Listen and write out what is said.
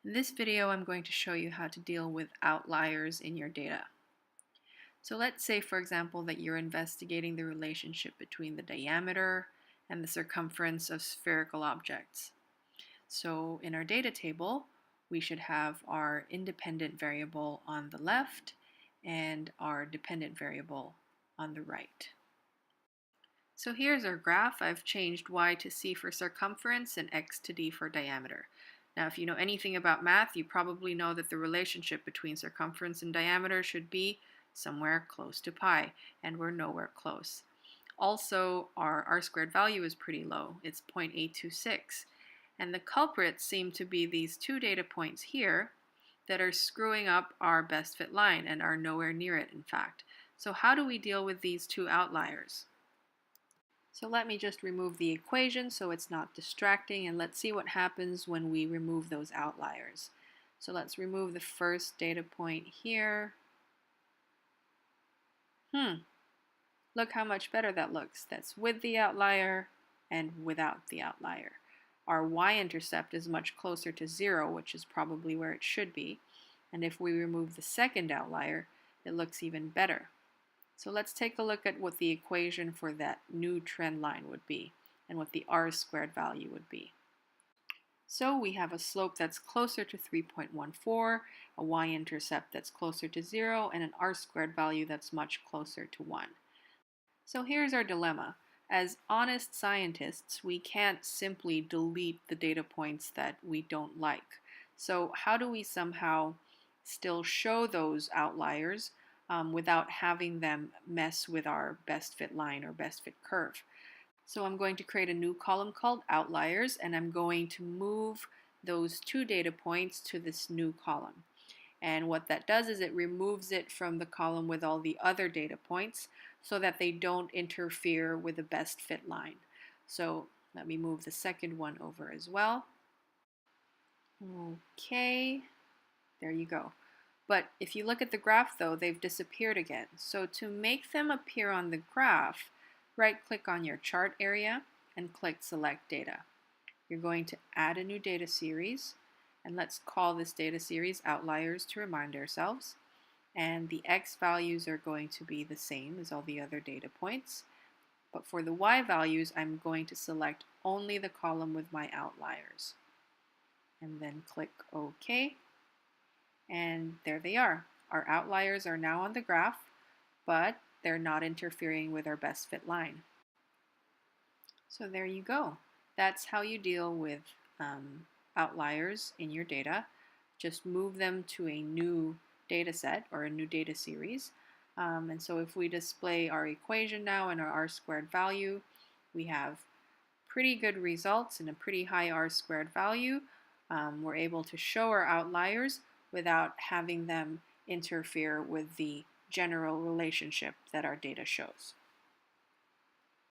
In this video, I'm going to show you how to deal with outliers in your data. So let's say, for example, that you're investigating the relationship between the diameter and the circumference of spherical objects. So in our data table, we should have our independent variable on the left and our dependent variable on the right. So here's our graph. I've changed y to c for circumference and x to d for diameter. Now, if you know anything about math, you probably know that the relationship between circumference and diameter should be somewhere close to pi, and we're nowhere close. Also, our r-squared value is pretty low. It's 0.826. And the culprits seem to be these two data points here that are screwing up our best fit line and are nowhere near it, in fact. So how do we deal with these two outliers? So let me just remove the equation so it's not distracting, and let's see what happens when we remove those outliers. So let's remove the first data point here. Look how much better that looks. That's with the outlier and without the outlier. Our y-intercept is much closer to 0, which is probably where it should be. And if we remove the second outlier, it looks even better. So let's take a look at what the equation for that new trend line would be and what the r-squared value would be. So we have a slope that's closer to 3.14, a y-intercept that's closer to 0, and an r-squared value that's much closer to 1. So here's our dilemma. As honest scientists, we can't simply delete the data points that we don't like. So how do we somehow still show those outliers without having them mess with our best fit line or best fit curve? So I'm going to create a new column called outliers, and I'm going to move those two data points to this new column. And what that does is it removes it from the column with all the other data points so that they don't interfere with the best fit line. So let me move the second one over as well. Okay, there you go. But if you look at the graph though, they've disappeared again. So to make them appear on the graph, right-click on your chart area and click Select Data. You're going to add a new data series, and let's call this data series Outliers to remind ourselves. And the x values are going to be the same as all the other data points. But for the y values, I'm going to select only the column with my outliers. And then click OK. And there they are. Our outliers are now on the graph, but they're not interfering with our best fit line. So there you go. That's how you deal with outliers in your data. Just move them to a new data set or a new data series. And so if we display our equation now and our r-squared value, we have pretty good results and a pretty high r-squared value. We're able to show our outliers without having them interfere with the general relationship that our data shows.